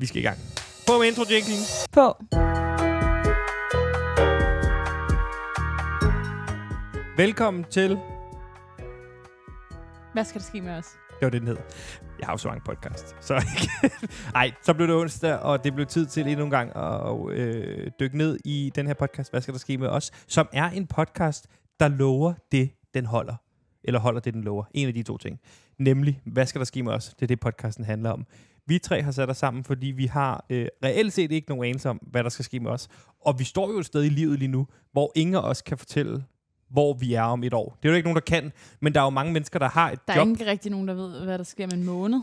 Vi skal i gang. På med intro-jinglen. På. Velkommen til... Hvad skal der ske med os? Det var det, den hed. Jeg har jo så mange podcast. Så ej, så blev det onsdag, og det blev tid til endnu en gang at dykke ned i den her podcast. Hvad skal der ske med os? Som er en podcast, der lover det, den holder. Eller holder det, den lover. En af de to ting. Nemlig, hvad skal der ske med os? Det er det, podcasten handler om. Vi tre har sat os sammen, fordi vi har reelt set ikke nogen anelse om, hvad der skal ske med os. Og vi står jo et sted i livet lige nu, hvor ingen af os kan fortælle, hvor vi er om et år. Det er jo ikke nogen, der kan, men der er jo mange mennesker, der har et job. Der er ikke rigtig nogen, der ved, hvad der sker med en måned.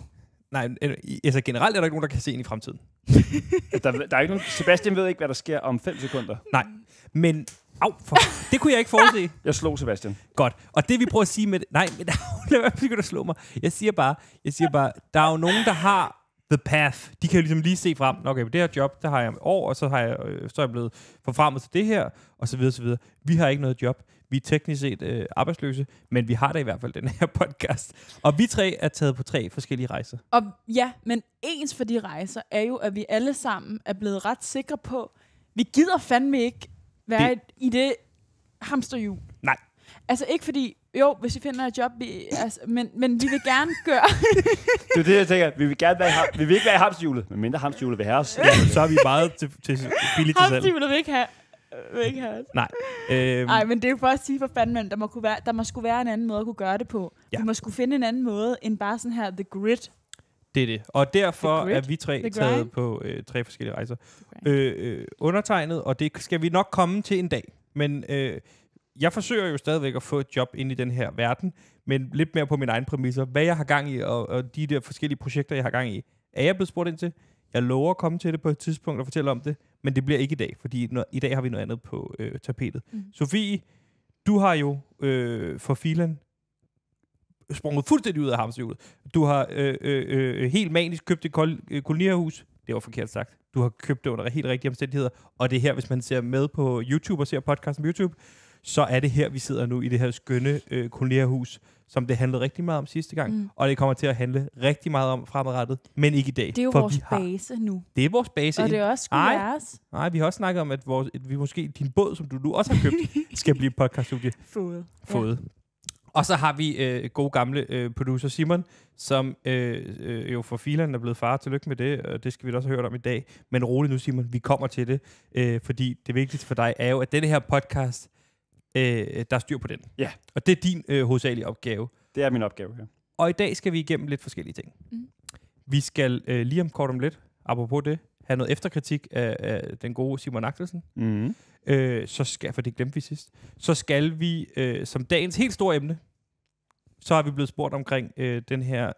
Nej, altså generelt er der ikke nogen, der kan se ind i fremtiden. Der er ikke nogen... Sebastian ved ikke, hvad der sker om 5 sekunder. Nej, men... det kunne jeg ikke forudse. Jeg slog Sebastian. Godt. Og det vi prøver at sige med... Nej, men lad være begynde at slå mig. Jeg siger bare, der er jo nogen, der har the path. De kan jo ligesom lige se frem. Okay, det her job, der har jeg år, og så er jeg blevet forfremmet til det her, og så videre, så videre. Vi har ikke noget job. Vi er teknisk set arbejdsløse, men vi har da i hvert fald den her podcast. Og vi tre er taget på 3 forskellige rejser. Og ja, men ens for de rejser er jo, at vi alle sammen er blevet ret sikre på, vi gider fandme ikke være i det hamsterhjul. Nej. Altså ikke fordi, jo, hvis vi finder et job, men vi vil gerne gøre... Det er det, jeg tænker. Vi vil ikke være i hamsterhjulet, men mindre hamsterhjulet vil have os. Ja, så er vi meget til billigt til selv. Hamsterhjulet vil ikke have os. Nej. Nej, men det er jo for at sige for fanden, der må sgu være en anden måde at kunne gøre det på. Ja. Vi må sgu finde en anden måde, end bare sådan her, the grid. Det er det. Og derfor er vi tre taget på 3 forskellige rejser. Undertegnet, og det skal vi nok komme til en dag. Men jeg forsøger jo stadigvæk at få et job ind i den her verden, men lidt mere på mine egne præmisser. Hvad jeg har gang i, og de der forskellige projekter, jeg har gang i, er jeg blevet spurgt ind til. Jeg lover at komme til det på et tidspunkt og fortælle om det, men det bliver ikke i dag, fordi i dag har vi noget andet på tapetet. Sofie, du har jo for filen sprunget fuldstændig ud af hamsterhjulet. Du har helt manisk købt et kolonierhus. Det var forkert sagt. Du har købt det under helt rigtige omstændigheder. Og det er her, hvis man ser med på YouTube og ser podcasten på YouTube, så er det her, vi sidder nu i det her skønne kolonierhus, som det handlede rigtig meget om sidste gang. Og det kommer til at handle rigtig meget om fremadrettet, men ikke i dag. Det er jo vores base nu. Det er vores base. Og det er også sgu jeres. Nej, vi har også snakket om, at vi måske din båd, som du nu også har købt, skal blive et podcaststudie. Fået. Ja. Og så har vi gode gamle producer Simon, som jo for filen er blevet far. Tillykke med det, og det skal vi også have hørt om i dag. Men rolig nu, Simon, vi kommer til det, fordi det vigtigste for dig er jo, at denne her podcast, der er styr på den. Ja. Og det er din hovedsagelige opgave. Det er min opgave, ja. Og i dag skal vi igennem lidt forskellige ting. Vi skal lige om kort om lidt, apropos det, have noget efterkritik af den gode Simon Axelsen. For det glemte vi sidst. Så skal vi, som dagens helt store emne, så har vi blevet spurgt omkring den her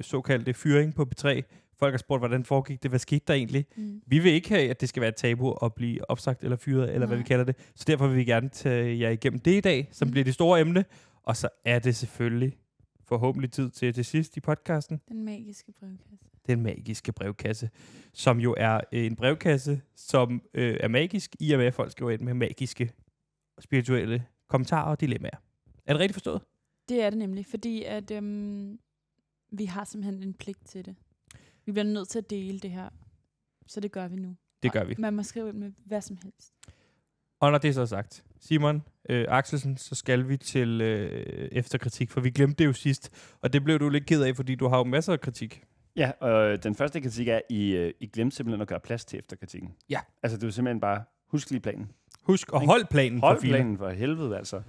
såkaldte fyring på B3. Folk har spurgt, hvordan foregik det, hvad skete der egentlig? Vi vil ikke have, at det skal være et tabu at blive opsagt eller fyret, eller hvad vi kalder det. Så derfor vil vi gerne tage jer igennem det i dag, som bliver det store emne. Og så er det selvfølgelig forhåbentlig tid til det sidste i podcasten. Den magiske brevkasse. Den magiske brevkasse, som jo er en brevkasse, som er magisk, i og med at folk skriver ind med magiske og spirituelle kommentarer og dilemmaer. Er det rigtigt forstået? Det er det nemlig, fordi at vi har simpelthen en pligt til det. Vi bliver nødt til at dele det her, så det gør vi nu. Det gør vi. Man må skrive ind med hvad som helst. Og når det er så sagt, Simon Axelsen, så skal vi til efterkritik, for vi glemte det jo sidst, og det blev du lidt ked af, fordi du har jo masser af kritik. Ja, og den første kritik er, I glemte simpelthen at gøre plads til efterkritikken. Ja. Altså, det er simpelthen bare, husk lige planen. Husk at hold planen. Hold planen for helvede, altså.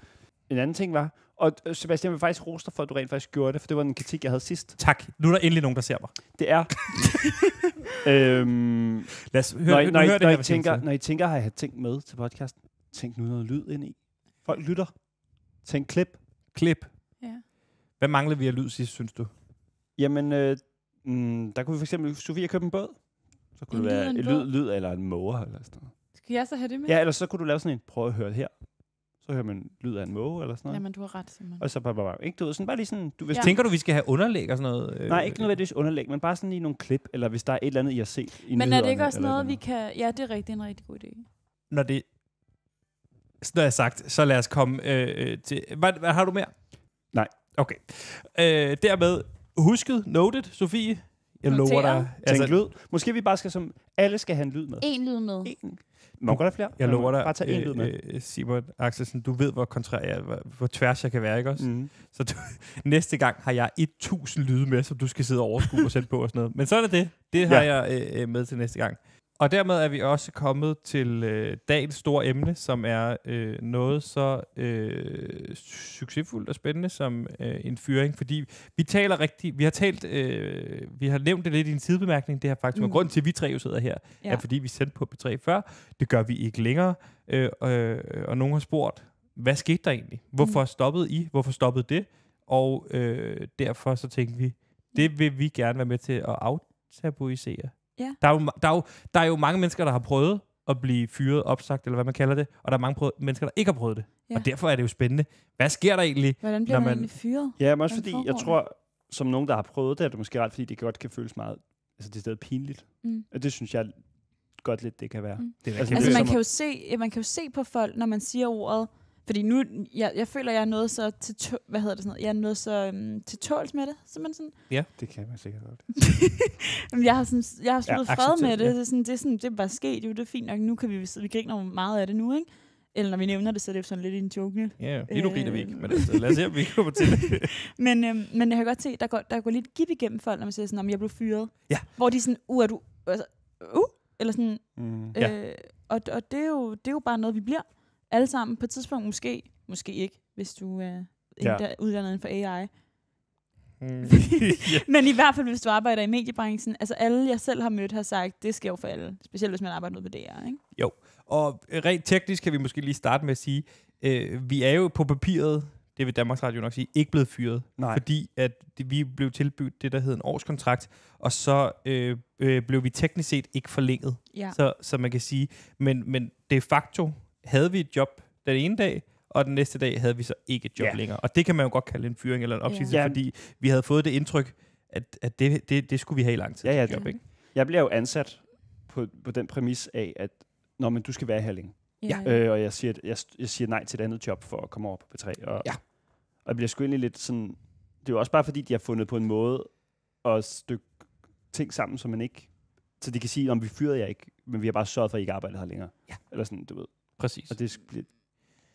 En anden ting var, og Sebastian vil faktisk rose dig for, at du rent faktisk gjorde det, for det var en kritik, jeg havde sidst. Tak. Nu er der endelig nogen, der ser mig. Det er. Lad os høre, når I tænker, har jeg tænkt med til podcasten, tænk nu noget lyd ind i. Folk lytter. Tænk klip. Ja. Hvad manglede vi af lyd sidst, synes du? Jamen, der kunne vi for eksempel, Sofie købe en båd. Så kunne det være en lyd eller en måge eller sådan noget. Skal jeg så have det med? Ja, eller så kunne du lave sådan en, prøv at høre det her. Så hører man lyd af en måge eller sådan noget. Jamen, du har ret, Simon. Og så bare ikke du ved, sådan bare lige sådan... Tænker du, vi skal have underlæg og sådan noget? Nej, ikke nødvendigvis underlæg, men bare sådan lige nogle klip, eller hvis der er et eller andet, I har set i men er det ikke også noget, vi kan... Ja, det er rigtig en rigtig god idé. Når det... Når jeg har sagt, så lad os komme til... Hvad har du mere? Nej. Okay. Dermed husket, noted, Sofie. Jeg lover dig. Tænk lyd. Måske vi bare skal alle skal have en lyd med. En lyd med. Man kan godt have flere. Jeg lover dig. Bare tage en lyd med. Simon Axelsen, du ved, hvor tværs jeg kan være, ikke også? Mm. Så næste gang har jeg 1000 lyde med, som du skal sidde og overskue og sætte på og sådan noget. Men så er det. Det har jeg med til næste gang. Og dermed er vi også kommet til dagens store emne, som er noget så succesfuldt og spændende som en fyring. Fordi vi taler rigtigt, vi har nævnt det lidt i en sidebemærkning, det her faktisk var grunden til, at vi tre jo sidder her, er fordi vi sendte på P3 før. Det gør vi ikke længere. Og nogen har spurgt, hvad skete der egentlig? Hvorfor stoppede I? Hvorfor stoppede det? Og derfor så tænkte vi, det vil vi gerne være med til at aftabuisere. Ja. Der er jo mange mennesker, der har prøvet at blive fyret, opsagt, eller hvad man kalder det, og der er mange mennesker, der ikke har prøvet det. Ja. Og derfor er det jo spændende. Hvad sker der egentlig? Hvordan bliver man egentlig fyret? Ja, men også fordi, jeg tror, som nogen, der har prøvet det, er det måske ret, fordi det godt kan føles meget, altså det er stadig pinligt. Og det synes jeg godt lidt, det kan være. Det er altså man kan jo se på folk, når man siger ordet, fordi nu, jeg føler, jeg er noget så til, jeg er noget så til tåls med det, simpelthen sådan. Ja, det kan man sikkert godt. jeg har sluttet fred med det. Det er bare sket, jo, det er fint nok. Nu kan vi griner meget af det nu, ikke? Eller når vi nævner det, så er det jo sådan lidt en joke. Ja, lige nu griner vi ikke, men altså, lad os se, om vi kommer til det. men jeg kan godt se, der går lidt gip igennem folk, når man siger sådan, om jeg blev fyret. Ja. Hvor de er sådan, er du, altså, eller sådan. Og det er jo bare noget, vi bliver. Alle sammen på et tidspunkt, måske ikke, hvis du er uddannet inden for AI. Men i hvert fald, hvis du arbejder i mediebranchen, altså alle, jeg selv har mødt, har sagt, det sker jo for alle. Specielt, hvis man arbejder noget på DR, ikke? Jo, og rent teknisk kan vi måske lige starte med at sige, vi er jo på papiret, det vil Danmarks Radio nok sige, ikke blevet fyret. Nej. Fordi at vi blev tilbudt det, der hed en årskontrakt, og så blev vi teknisk set ikke forlænget. Ja. Så man kan sige, men de facto havde vi et job den ene dag, og den næste dag havde vi så ikke et job længere. Og det kan man jo godt kalde en fyring eller en opsigelse, fordi vi havde fået det indtryk, at det skulle vi have i lang tid. Job, ikke? Jeg bliver jo ansat på den præmis af, at men du skal være her længe. Ja. Og jeg siger nej til et andet job for at komme over på P3. Og jeg bliver sgu egentlig lidt sådan. Det er jo også bare fordi, de har fundet på en måde at stykke ting sammen, så man ikke. Så de kan sige, om vi fyrede jer ikke, men vi har bare sørget for, at I ikke arbejder her længere. Ja. Eller sådan, du ved. Præcis. Og det bliver.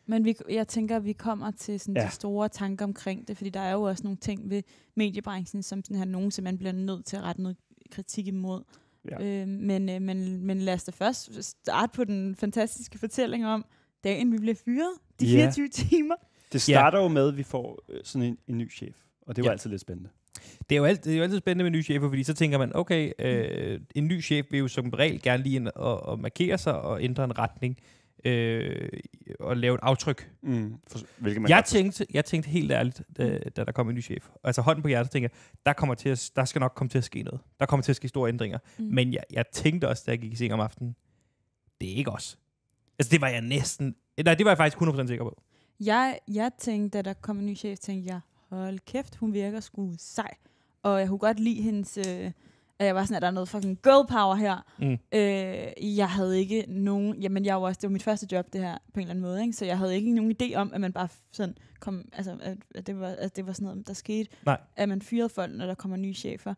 Men jeg tænker, at vi kommer til sådan de store tanker omkring det, fordi der er jo også nogle ting ved mediebranchen, som sådan her nogen simpelthen bliver nødt til at rette noget kritik imod. Ja. Men lad os da først starte på den fantastiske fortælling om dagen, vi bliver fyret. De 24 timer. Det starter jo med, at vi får sådan en ny chef, og det er jo altid lidt spændende. Det er jo altid spændende med nye chefer, fordi så tænker man, okay, en ny chef vil jo som regel gerne lige ind og markere sig og ændre en retning. Og lave et aftryk. Jeg tænkte helt ærligt, da der kom en ny chef. Altså hånden på hjertet, tænkte jeg, der skal nok komme til at ske noget. Der kommer til at ske store ændringer. Men jeg tænkte også, da jeg gik i seng om aftenen, det er ikke os. Altså det var jeg næsten. Nej, det var jeg faktisk 100% sikker på. Jeg tænkte, da der kom en ny chef, tænkte jeg, hold kæft, hun virker sgu sej. Og jeg kunne godt lide hendes. Jeg var sådan, at der er noget fucking girl power her. Jeg havde ikke nogen. Jamen, det var mit første job, det her, på en eller anden måde, ikke? Så jeg havde ikke nogen idé om, at man bare sådan kom. Altså, at det var sådan noget, der skete. Nej. At man fyrede folk, når der kommer nye chefer.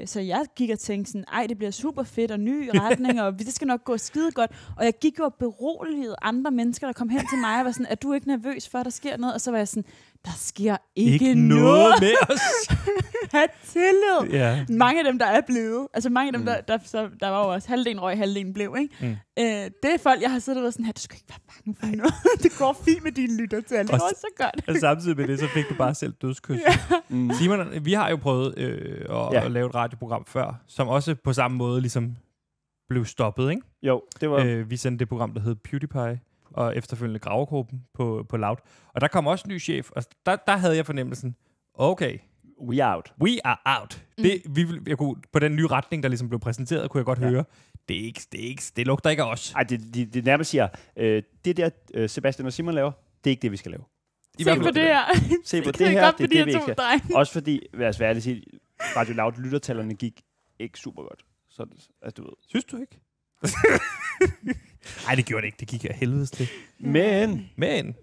Så jeg gik og tænkte sådan, det bliver super fedt og ny retning, og det skal nok gå skide godt. Og jeg gik jo og beroligede andre mennesker, der kom hen til mig og var sådan, er du ikke nervøs for, at der sker noget? Og så var jeg sådan, der sker ikke noget med os. Ha' tillid. Yeah. Mange af dem, der er blevet, altså mange af dem, der var jo også halvdelen røg, halvdelen blev, ikke? Det er folk, jeg har siddet og været sådan, du skal ikke være bange for noget. Det går fint med dine lyttertal. Det går så godt. Og samtidig med det, så fik du bare selv dødskys. Simon, vi har jo prøvet at lave et radioprogram før, som også på samme måde ligesom blev stoppet, ikke? Jo, det var. Vi sendte det program, der hed PewDiePie, og efterfølgende Gravergruppen på Loud. Og der kom også en ny chef, og der havde jeg fornemmelsen, okay, we out. We are out. Jeg kunne, på den nye retning, der ligesom blev præsenteret, kunne jeg godt høre, det lugter ikke af os. Ej, det nærmest siger, det der Sebastian og Simon laver, det er ikke det, vi skal lave. Se på det her. Se på det her, det er det, vi ikke skal. Også fordi, lad os være ærlig sige, Radio Loud lyttertallerne gik ikke super godt. Så, altså, du ved. Synes du ikke? Nej, det gjorde det ikke. Det gik af helvedes til. Men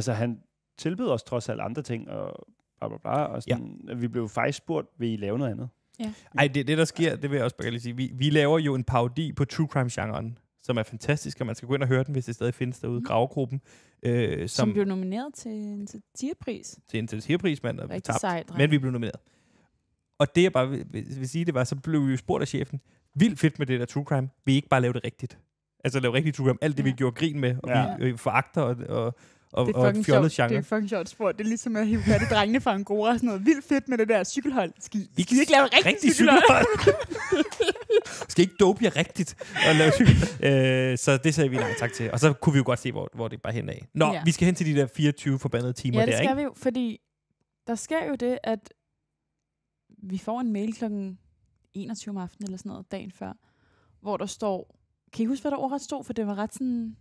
han tilbød os trods alt andre ting, og bla bla bla, og sådan, vi blev faktisk spurgt, vil I lave noget andet? Ja. Ej, det der sker, det vil jeg også bare lige sige. Vi laver jo en parodi på true crime-genren, som er fantastisk, og man skal gå ind og høre den, hvis det stadig findes derude. Gravegruppen. Som blev nomineret til en satirepris. Til en satirepris, mand. Rigtig sejt. Men vi blev nomineret. Og det jeg bare vil sige, det var, så blev vi jo spurgt af chefen, vildt fedt med det der true crime, vi ikke bare lave det rigtigt. Altså lave rigtig true crime. Alt det, vi gjorde grin med, og vi foragter og fjollet genre. Det er fucking sjovt spurgt. Det er ligesom at hive fat i drengene fra Angora og sådan noget. Vildt fedt med det der cykelhold. Skal I ikke lave rigtig cykelhold? Skal ikke dope jer rigtigt? Så det sagde vi nej tak til. Og så kunne vi jo godt se, hvor det bare hen af. Nå, vi skal hen til de der 24 forbandede timer der, ikke? Ja, det skal vi jo, fordi der sker jo det, at vi får en mail klokken 21 om aftenen eller sådan noget, dagen før, hvor der står, kan I huske, hvad der ordret stod? For det var ret sådan...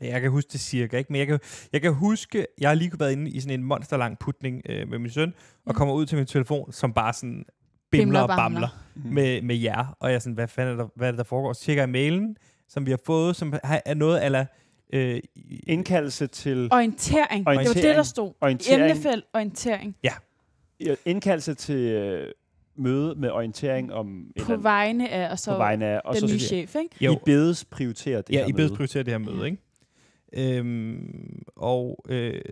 Jeg kan huske det cirka, ikke? Men jeg kan huske, jeg har lige været inde i sådan en monsterlang putning med min søn, og kommer ud til min telefon, som bare sådan bimler og bamler med jer. Og jeg er sådan, hvad er det, der foregår? Så tjekker jeg mailen, som vi har fået, som er noget eller indkaldelse til... Orientering. Det var det, der stod. Emnefelt orientering. Ja. Indkaldelse til... møde med orientering om... På vegne af, og så den nye chef, ikke? I bedes prioritere det her møde. Ja, I bedes prioritere det her møde, ikke?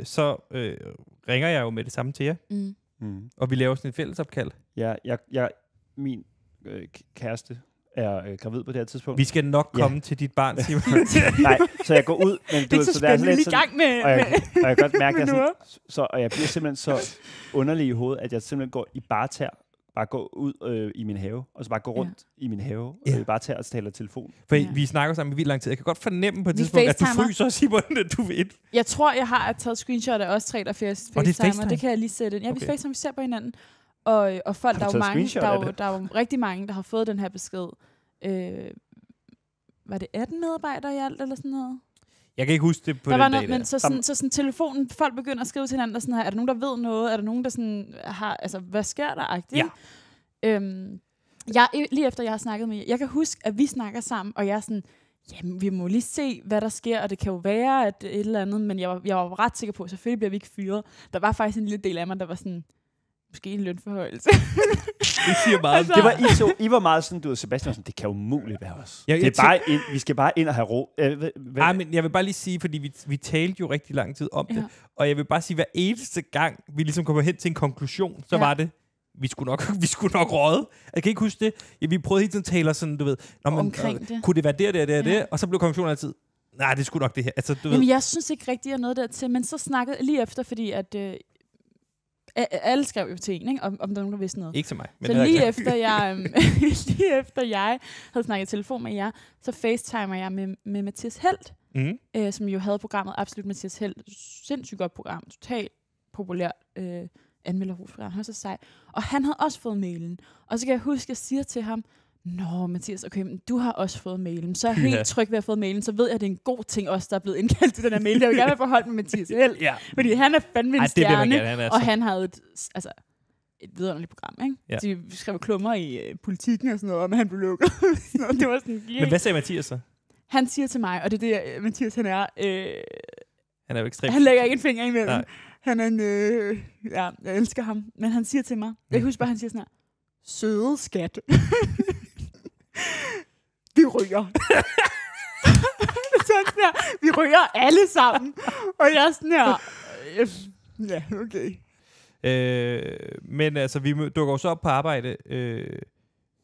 Så ringer jeg jo med det samme til jer, og vi laver sådan et fællesopkald. Ja, min kæreste er gravid på det her tidspunkt. Vi skal nok komme til dit barn, Simon. Nej, så jeg går ud, men det er så spændende lige i gang med... Og jeg kan godt mærke, at jeg bliver simpelthen så underlig i hovedet, at jeg simpelthen går i bare gå ud i min have, og så bare gå rundt i min have, og bare tage og tale telefon. For vi snakker sammen i vildt lang tid. Jeg kan godt fornemme på et tidspunkt, at du fryser, Simon, du ved. Jeg tror, jeg har taget screenshot af os 3 der FaceTimer. Det kan jeg lige sætte ind. Ja, vi FaceTime, vi ser på hinanden. Og folk, der er jo mange, der er jo rigtig mange, der har fået den her besked. Var det 18 medarbejdere i alt, eller sådan noget? Jeg kan ikke huske det på der den var dag. Men så sådan telefonen, folk begynder at skrive til hinanden, og sådan her, er der nogen, der ved noget? Er der nogen, der sådan har, altså, hvad sker der? Ja. Lige efter jeg har snakket med, jeg kan huske, at vi snakker sammen, og jeg er sådan, jamen, vi må lige se, hvad der sker, og det kan jo være, at et eller andet, men jeg var ret sikker på, at selvfølgelig bliver vi ikke fyret. Der var faktisk en lille del af mig, der var sådan, måske en lønforhøjelse. Det siger meget. Altså. Det var I var meget sådan, du og Sebastian, sådan, det kan umuligt være os. Det er bare vi skal bare ind og have ro. Nej, men jeg vil bare lige sige, fordi vi talte jo rigtig lang tid om det, og jeg vil bare sige, hver eneste gang, vi ligesom kommer hen til en konklusion, så var det, vi skulle nok råde. Jeg kan ikke huske det. Ja, vi prøvede hele tiden at tale sådan, du ved, det. Kunne det være det, og så blev konklusionen altid, nej, det skulle nok det her. Altså, Jamen, jeg synes ikke rigtig, jeg er noget der til, men så snakkede lige efter, fordi at alle skrev jo til en, ikke? Om der var nogen, der vidste noget. Ikke til mig. Men så lige efter jeg havde snakket i telefon med jer, så FaceTimer jeg med Mathias Helt, som jo havde programmet Absolut Mathias Helt. Sindssygt godt program. Totalt populært anmelderhusprogram. Han var så sej. Og han havde også fået mailen. Og så kan jeg huske, at jeg siger til ham, nå, Mathias, okay, men du har også fået mailen. Så er jeg helt tryg ved at have fået mailen. Så ved jeg, at det er en god ting også, der er blevet indkaldt til den her mail. Jeg vil gerne have forholdt med Mathias Helt. Fordi han er fandme en stjerne. Og han havde et vidunderligt program, ikke? Ja. De skrev klummer i politikken og sådan noget, og han blev lukket. Det var sådan, men hvad sagde Mathias så? Han siger til mig, og det er det, Mathias, han er... han er jo ekstremt... Han lægger ikke en finger imellem. Nej. Han er en... jeg elsker ham. Men han siger til mig... Jeg husker bare, han siger sådan her... Søde skat. Vi ryger. Sådan her. Vi ryger alle sammen. Og jeg er sådan her... ja, okay. Men altså, vi dukker jo så op på arbejde.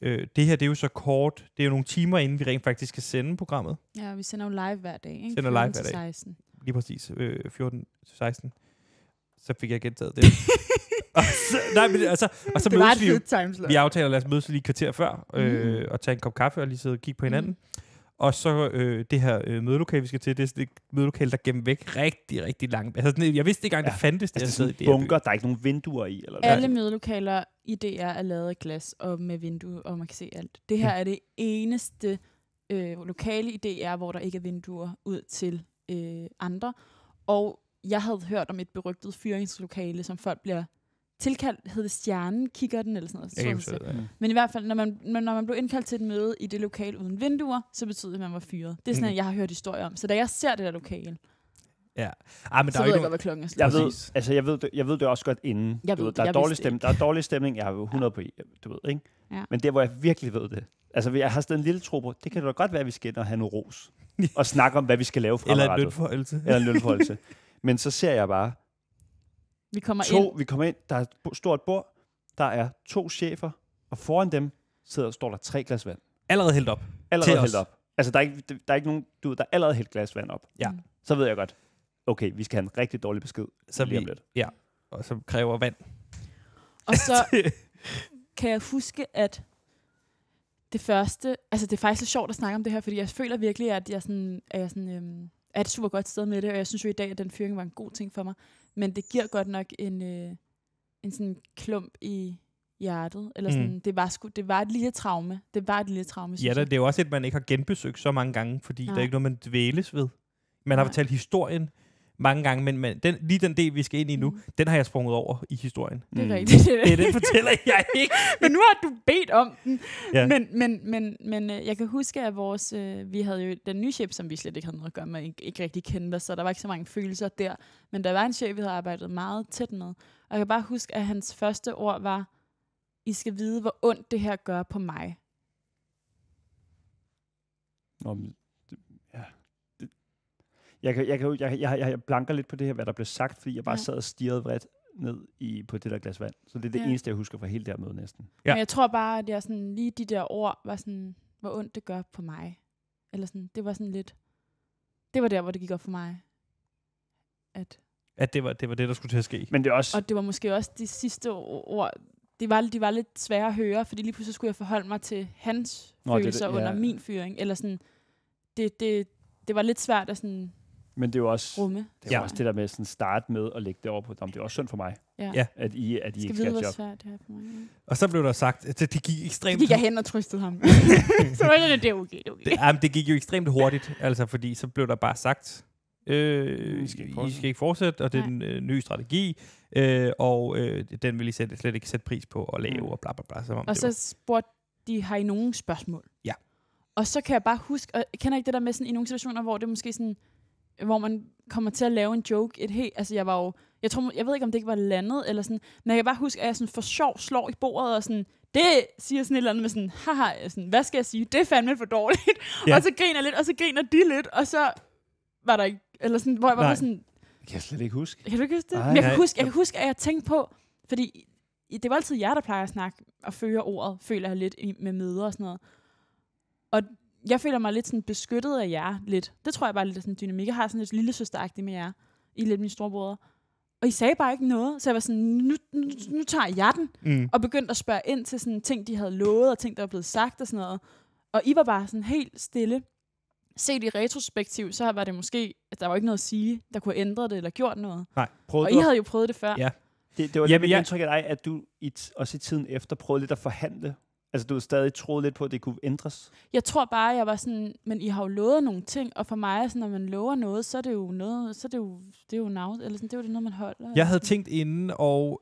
Det her, det er jo så kort. Det er jo nogle timer, inden vi rent faktisk skal sende programmet. Ja, vi sender jo live hver dag, ikke? Sender live hver dag. 16. Lige præcis. 14-16. Så fik jeg gentaget det. og så mødes vi jo. Vi aftaler, lad os mødes lige et kvarter før, og tage en kop kaffe og lige sidde og kigge på hinanden. Og så det her mødelokale, vi skal til, det er et mødelokale, der gennem væk rigtig, rigtig langt. Altså, jeg vidste ikke engang, det fandtes. Altså, det er bunker, der er ikke nogen vinduer i? Eller alle mødelokaler i DR er lavet af glas og med vinduer, og man kan se alt. Det her er det eneste lokale i DR, hvor der ikke er vinduer ud til andre. Og jeg havde hørt om et berygtet fyringslokale, som folk bliver tilkaldt, hed det Stjernen, kigger den eller sådan noget. Men i hvert fald, når man blev indkaldt til et møde i det lokale uden vinduer, så betyder det, at man var fyret. Det er sådan, jeg har hørt historier om. Så da jeg ser det der lokale, Ja. Men så ved jeg godt, hvad klokken er. Jeg ved det også godt inden. Der er dårlig stemning. Jeg har jo 100 på du ved, ikke? Ja. Men der, hvor jeg virkelig ved det. Altså, jeg har stadig en lille tro på, det kan da godt være, at vi skal ind og have noget ros. Og snakke om, hvad vi skal lave fremadrettet. Eller en lønforholdelse. Men så ser jeg bare, vi kommer ind, der er et stort bord, der er 2 chefer, og foran dem står der 3 glas vand. Allerede hældt op. Altså, der er ikke nogen, der er allerede hældt glas vand op. Ja. Så ved jeg godt, okay, vi skal have en rigtig dårlig besked. Så lige om lidt. Ja, og så kræver vand. Og så kan jeg huske, at det første, altså det er faktisk så sjovt at snakke om det her, fordi jeg føler virkelig, at jeg er et super godt sted med det, og jeg synes jo i dag, at den fyring var en god ting for mig. Men det giver godt nok en sådan klump i hjertet, eller sådan, det var et lille traume. Det var et lille traume, synes jeg. Det er jo også et, man ikke har genbesøgt så mange gange, fordi der er ikke noget, man dvæles ved. Man har fortalt historien mange gange, men lige den del, vi skal ind i nu, den har jeg sprunget over i historien. Det er rigtigt. Den fortæller jeg ikke. Men nu har du bedt om den. Ja. Men jeg kan huske, at vi havde jo den nye chef, som vi slet ikke havde noget at gøre med, ikke rigtig kendte os, så der var ikke så mange følelser der. Men der var en chef, vi havde arbejdet meget tæt med. Og jeg kan bare huske, at hans første ord var, I skal vide, hvor ondt det her gør på mig. Jeg blanker lidt på det her, hvad der blev sagt, fordi jeg bare sad og stirrede vredt ned på det der glas vand. Så det er det eneste, jeg husker fra hele det her møde næsten. Ja. Men jeg tror bare, at jeg sådan, lige de der ord var sådan, hvor ondt det gør på mig. Eller sådan, det var sådan lidt, det var der, hvor det gik op for mig. At det var det, der skulle til at ske. Men det også... Og det var måske også de sidste ord, de var lidt svære at høre, fordi lige pludselig skulle jeg forholde mig til hans følelser under min fyring. Eller sådan, det var lidt svært at sådan... Men det er jo også rumme. Det er også det der med sådan starte med at lægge det over på dem. Det er også synd for mig, at I ikke skal have job. Svært det her for mig. Ja. Og så blev der sagt, at det gik ekstremt... Så gik jeg hen og trystede ham. Så var det okay. Det gik jo ekstremt hurtigt, altså fordi så blev der bare sagt, I skal ikke fortsætte, og det er en ny strategi, og den vil I slet ikke sætte pris på at lave, og bla bla bla. Og så spurgte de, har I nogen spørgsmål? Ja. Og så kan jeg bare huske, og jeg kender ikke det der med sådan, i nogle situationer, hvor det måske sådan, hvor man kommer til at lave en joke, altså jeg ved ikke, om det ikke var landet, eller sådan, men jeg kan bare huske, at jeg sådan for sjov slår i bordet, og sådan, det siger sådan et eller andet med sådan, haha, sådan, hvad skal jeg sige, det er fandme for dårligt, og så griner lidt, og så griner de lidt, og så var der ikke, eller sådan, hvor jeg var sådan... Det kan jeg slet ikke huske. Kan du ikke huske det? Men jeg kan huske, at jeg tænkte på, fordi det var altid jer, der plejer at snakke og føre ordet, føler jeg lidt med møder og sådan noget. Og jeg føler mig lidt sådan beskyttet af jer lidt. Det tror jeg bare lidt af sådan en dynamik. Jeg har sådan lidt lille søsteragtigt med jer. I lidt mine storebrødre. Og I sagde bare ikke noget. Så jeg var sådan, nu tager jeg den. Og begyndte at spørge ind til sådan ting, de havde lovet, og ting, der var blevet sagt og sådan noget. Og I var bare sådan helt stille. Set i retrospektiv, så var det måske, at der var ikke noget at sige, der kunne have ændret det eller gjort noget. Nej. Og I havde jo prøvet det før. Ja. Det var lidt mit indtryk af dig, at du også i tiden efter prøvede lidt at forhandle. Altså, du stadig troede lidt på, at det kunne ændres? Jeg tror bare, jeg var sådan, men I har jo lovet nogle ting, og for mig, sådan, når man lover noget, så er det jo noget, så er det jo noget, eller sådan, det er jo noget, man holder. Jeg havde tænkt inden, og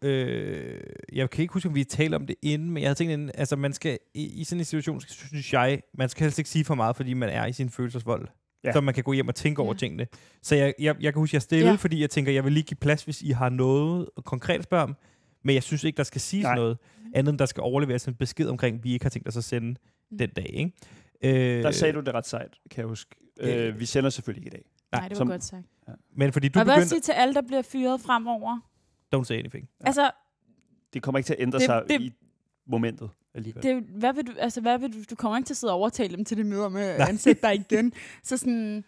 jeg kan ikke huske, om vi talte om det inden, men jeg havde tænkt inden, altså man skal, i sådan en situation, synes jeg, man skal helst ikke sige for meget, fordi man er i sin følelsesvold. Ja. Så man kan gå hjem og tænke over tingene. Så jeg kan huske, at jeg stillede, fordi jeg tænker, jeg vil lige give plads, hvis I har noget konkret at spørge om. Men jeg synes ikke, der skal siges noget andet, end der skal overleveres en besked omkring, at vi ikke har tænkt os at sende den dag. Ikke? Der sagde du det ret sejt, kan jeg huske. Vi sender selvfølgelig ikke i dag. Nej, det var godt sagt. Ja. Men fordi du og hvad vil sige til alle, der bliver fyret fremover? Don't say anything. Ja. Altså, det kommer ikke til at ændre sig i momentet alligevel. Hvad vil du kommer ikke til at sidde og overtale dem til det møde med at ansætte dig igen. Så sådan,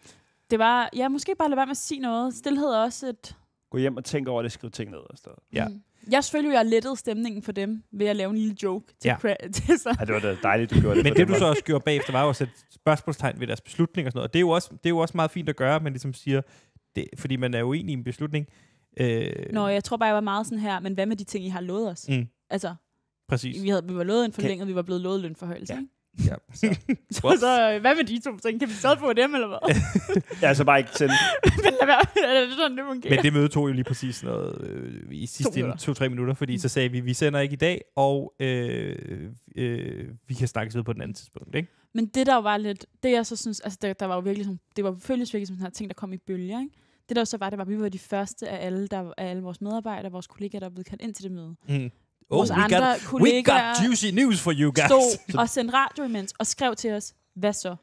det var, måske bare lade være med at sige noget. Stilhed er også et... Gå hjem og tænk over det, skriv ting ned og sådan. Ja. Jeg selvfølgelig jeg lettede stemningen for dem ved at lave en lille joke til til så. Ja, det var da dejligt, du gjorde det. Men det, du så også gjorde bagefter, var jo at sætte spørgsmålstegn ved deres beslutning og sådan noget. Og det er jo også meget fint at gøre, men ligesom siger, det, fordi man er uenig i en beslutning. Jeg tror bare, jeg var meget sådan her, men hvad med de ting, I har lovet os? Altså, præcis. Vi var lovet en forlænget, vi var blevet lovet lønforhøjelse, ikke? Ja. Så hvad med de to ting? Kan vi så få dem, eller hvad? Ja, altså bare ikke sende. Men det møde tog jo lige præcis noget i sidste 2-3 minutter, fordi så sagde vi sender ikke i dag, og vi kan snakkes ud på den anden tidspunkt, ikke? Men det der var lidt, det jeg så synes, altså der var jo virkelig sådan, det var føles virkelig som sådan her ting, der kom i bølger, ikke? Det der så var, vi var de første af alle vores medarbejdere, vores kollegaer, der er blevet kaldt ind til det møde. Vores andre kollegaer we got juicy news for you guys. Stod og sendte radio imens og skrev til os, hvad så?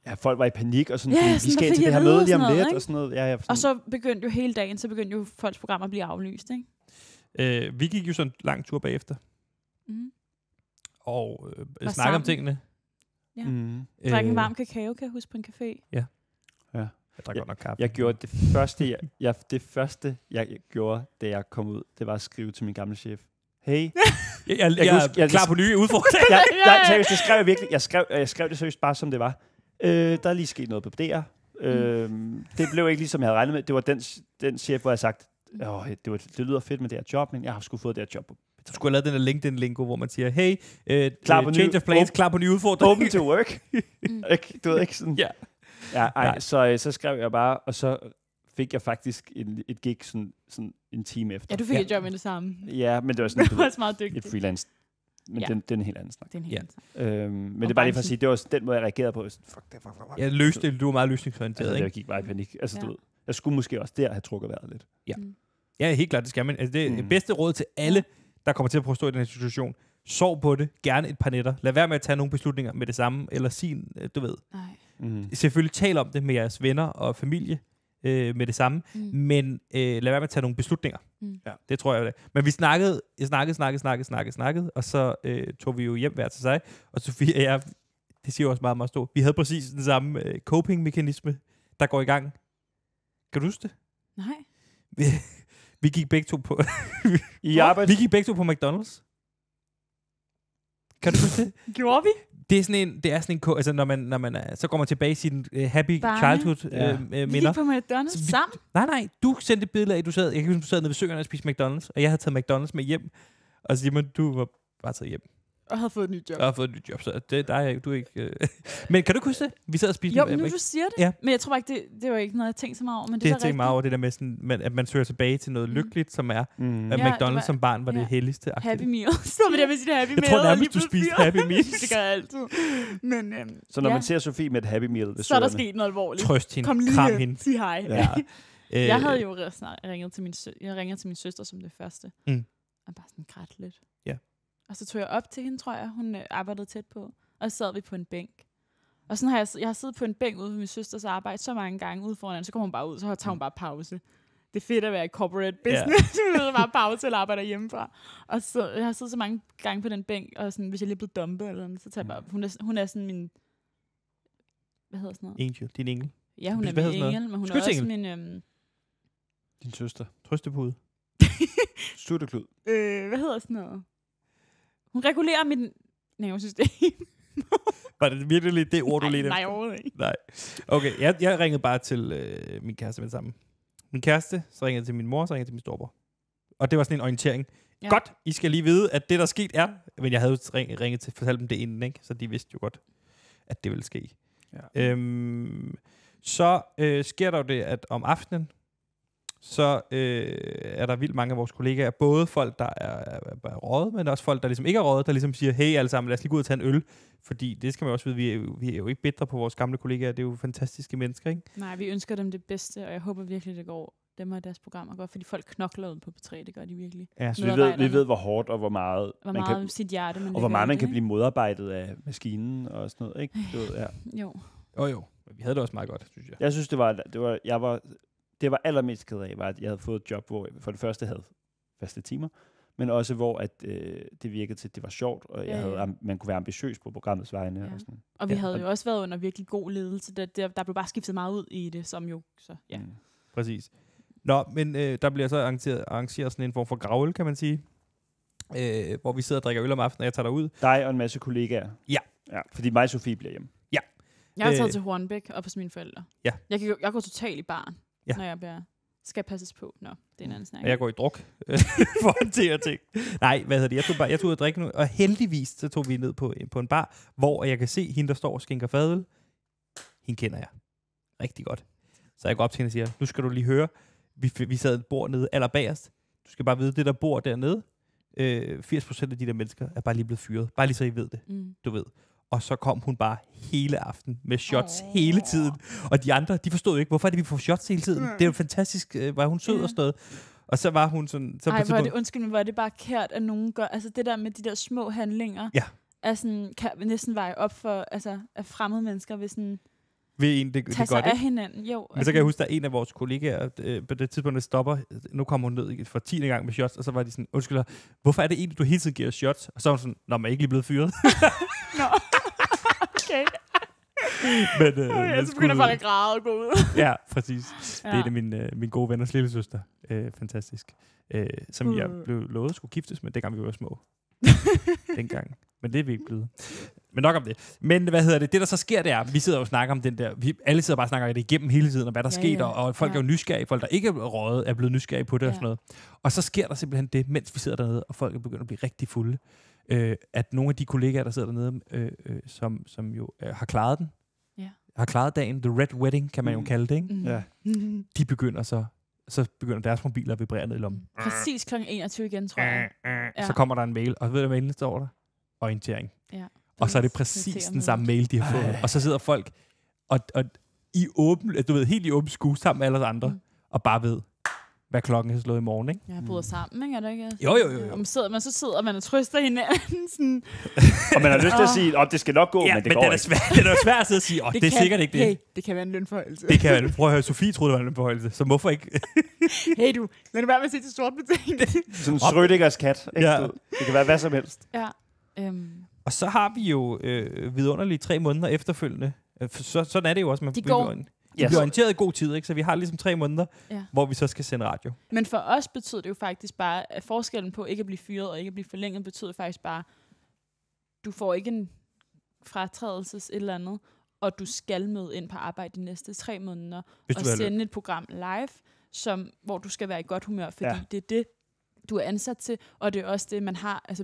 Ja, folk var i panik og sådan, vi skal ind til det her møde lige om lidt og sådan noget. Ja, og så begyndte jo hele dagen, folks programmer at blive aflyst, ikke? Vi gik jo sådan en lang tur bagefter. Og snakke om tingene. Ja. Drik en varm kakao, kan jeg huske, på en café. Ja. Jeg drak godt nok kaffe. Jeg gjorde det første, jeg gjorde, da jeg kom ud, det var at skrive til min gamle chef. Hey. jeg er klar på nye udfordringer. Seriøst, det skrev jeg virkelig. Jeg skrev det seriøst bare, som det var. Der er lige sket noget på DR. Det blev ikke ligesom jeg havde regnet med. Det var den chef, hvor jeg sagt, det lyder fedt med det her job, men jeg har sgu fået det her job. Du skulle have lavet den der LinkedIn-lingo, hvor man siger, hey, change of plans, klar på nye udfordringer. Open to work. Du ved ikke sådan. Så skrev jeg bare, og så fik jeg faktisk et gig sådan en time efter. Ja, du fik et job med det samme. Ja, men det var sådan det var også meget dygtigt. Et freelance. Men den er en helt anden snak. Men det er bare lige for at sige, det var den måde, jeg reagerede på. Fuck. Jeg løste det, du var meget løsningsorienteret, ikke? Jeg gik bare i panik. Altså, du ved, jeg skulle måske også der have trukket vejret lidt. Ja, helt klart, det skal man. Altså, det er det bedste råd til alle, der kommer til at prøve at stå i den her situation. Sov på det. Gerne et par nætter. Lad være med at tage nogle beslutninger med det samme, eller sige, du ved. Selvfølgelig tal om det med jeres venner og familie med det samme, men lad være med at tage nogle beslutninger. Det tror jeg. Men vi snakkede, og så tog vi jo hjem hver til sig, og Sofie og jeg, det siger jo også meget, meget stort. Vi havde præcis den samme coping-mekanisme, der går i gang. Kan du huske det? Nej. Vi gik begge to på vi gik begge to på McDonald's. Kan du huske det? Gjorde vi? Det er sådan en altså når man så går man tilbage i sin happy childhood minder. Vi gik på McDonald's sammen? Nej, du sendte et billede af, du sad nede ved Søerne og spiste McDonald's, og jeg havde taget McDonald's med hjem, og Simon, du var bare taget hjem. Og havde fået et nyt job. Og havde fået et nyt job, så det er du ikke. Men kan du huske det? Vi sad og spiste. Jo, nu du siger det. Ja. Men jeg tror ikke, det var ikke noget, jeg tænkte så meget over. Men det jeg tænkte meget over det der med, sådan, at man søger tilbage til noget lykkeligt, som er at McDonald's som barn var det helligste. Happy Meal. Så var det med sit Happy Meal. Jeg tror nærmest, du spiste Happy Meal. Det gør jeg altid. Men, så når man ser Sofie med et Happy Meal, så er der sket noget alvorligt. Trøst hende. Kom lige kram hende. Sig hej. Ja. Jeg havde jo ringet til min søster som det første. Og bare sådan grædt lidt. Ja. Og så tog jeg op til hende, tror jeg. Hun arbejdede tæt på. Og så sad vi på en bænk. Og sådan har jeg har siddet på en bænk ude ved min søsters arbejde så mange gange ude foran hende. Så kommer hun bare ud, så tager hun bare pause. Det er fedt at være i corporate business. Yeah. bare pause eller arbejder hjemmefra. Og så jeg har siddet så mange gange på den bænk, og sådan, hvis jeg lige er blevet dumpet, eller noget, så tager jeg bare... Hun er sådan min... Hvad hedder sådan noget? Angel. Din engel. Ja, hun er min engel, men hun er også min... Din søster. Trøstepude. Sutteklud. Hvad hedder sådan noget? Hun regulerer mit nervesystem. Var det virkelig det ord, du ledte? Nej, overhovedet ikke. Nej. Okay, jeg ringede bare til min kæreste med det samme. Min kæreste, så ringede til min mor, så ringede til min storebror. Og det var sådan en orientering. Ja. Godt, I skal lige vide, at det, der skete er... Men jeg havde ringet til fortalt dem det inden, ikke? Så de vidste jo godt, at det ville ske. Ja. Så sker der jo det, at om aftenen, så er der vildt mange af vores kollegaer, både folk, der er røget, men også folk, der ligesom ikke er røget, der ligesom siger, hey alle sammen, lad os lige gå ud og tage en øl. Fordi det skal man også vide, vi er jo ikke bedre på vores gamle kollegaer, det er jo fantastiske mennesker, ikke? Nej, vi ønsker dem det bedste, og jeg håber virkelig, det går dem og deres programmer godt, fordi folk knokler ud på P3, det gør de virkelig. Ja, så vi ved, hvor hårdt og hvor meget man kan, sit hjerte, og hvor meget man kan blive modarbejdet af maskinen og sådan noget, ikke? Jo. Jo. Vi havde det også meget godt, synes jeg. Jeg synes, det var allermest ked af, var, at jeg havde fået et job, hvor jeg for det første havde faste timer, men også hvor at, det virkede til, at det var sjovt, og man kunne være ambitiøs på programmets vegne. Ja. Og sådan. Og vi havde jo også været under virkelig god ledelse. Der blev bare skiftet meget ud i det, som jo... Så, ja. Præcis. Nå, men der bliver så arrangeret sådan en form for gravøl, kan man sige, hvor vi sidder og drikker øl om aftenen, og jeg tager derud. Dig og en masse kollegaer? Ja. Fordi mig og Sofie bliver hjemme. Ja. Jeg har taget til Hornbæk op hos mine forældre. Ja. Jeg går totalt i baren, når jeg skal passes på. Nå, det er en anden snak. Og jeg går i druk for at til ting. Nej, hvad hedder det? Jeg tog ud og drikke nu, og heldigvis så tog vi ned på en bar, hvor jeg kan se hende, der står og skænker fadøl. Hende kender jeg rigtig godt. Så jeg går op til hende og siger, nu skal du lige høre, vi sad et bord nede allerbagerst. Du skal bare vide, det der bord dernede, 80% af de der mennesker er bare lige blevet fyret. Bare lige så I ved det, du ved. og så kom hun bare hele aften med shots hele tiden. Og de andre, de forstod ikke, hvorfor er det, vi får shots hele tiden. Det er jo fantastisk, var hun sød og stået. Og så var hun sådan... Så hvor er det bare kært, at nogen gør... Altså det der med de der små handlinger, er sådan, kan næsten veje op for at fremmede mennesker ved sådan... tage sig af hinanden. Jo, men så kan jeg huske, der er en af vores kollegaer, på det tidspunkt, der stopper, nu kommer hun ned for 10. gang med shots, og så var de sådan, undskyld, hvorfor er det egentlig, du hele tiden giver shots? Og så var hun sådan, nå, man er ikke lige blevet fyret. Nå, okay. Men, så begynder folk at græde og gå ud. Ja, præcis. Det er det min gode venners lille søster. Fantastisk. Som jeg blev lovet skulle giftes med, dengang vi var små. Dengang. Men det er vi ikke blevet. Men nok om det. Men det der så sker, det er, vi sidder og snakker om den der, alle sidder bare og snakker det igennem hele tiden, og hvad der sker, og folk er jo nysgerrige, folk der ikke er røget, er blevet nysgerrige på det og sådan noget. Og så sker der simpelthen det, mens vi sidder dernede, og folk er begyndt at blive rigtig fulde, at nogle af de kollegaer, der sidder dernede, som jo har klaret den, har klaret dagen, the red wedding, kan man jo kalde det, ikke? Ja. De begynder så begynder deres mobiler at vibrere ned i lommen. Præcis kl. 21 igen, tror jeg. Så kommer der en mail, og ved du, hvad mailen står der? Orientering. Ja. Og så er det præcis den samme mail, de har fået. Og så sidder folk og i åben, du ved, helt i åben skue sammen med alle andre, og bare ved, hvad klokken er slået i morgen, ikke? Ja, bryder sammen, ikke? Er det ikke? Jo. Så sidder man og trøster hinanden. Sådan. Og man har lyst til at sige, det skal nok gå, men det går ikke. Det er svært at sidde og sige, det er sikkert ikke det. Hey, det kan være en lønforhøjelse. Det kan være. Prøv at høre, Sofie troede, det var en lønforhøjelse, så hvorfor ikke? Hey du, lad nu være med at sige til sort beting. Sådan Schrödingers kat, ikke? Ja. Det kan være hvad som helst. Ja. Og så har vi jo vidunderlige 3 måneder efterfølgende. Sådan er det jo også. Vi bliver orienteret i god tid, ikke? Så vi har ligesom 3 måneder, hvor vi så skal sende radio. Men for os betyder det jo faktisk bare, at forskellen på ikke at blive fyret og ikke at blive forlænget, betyder faktisk bare, du får ikke en fratrædelses et eller andet, og du skal møde ind på arbejde de næste 3 måneder og sende et program live, hvor du skal være i godt humør, fordi det er det, du er ansat til, og det er også det, man har. Altså,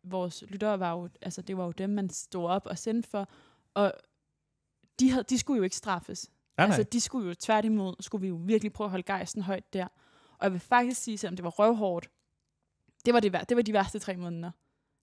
vores lyttere var jo, altså det var jo dem, man stod op og sendte for, og de skulle jo ikke straffes. Altså, de skulle jo tværtimod, skulle vi jo virkelig prøve at holde gejsten højt der. Og jeg vil faktisk sige, selvom det var røvhårdt, det var de værste 3 måneder.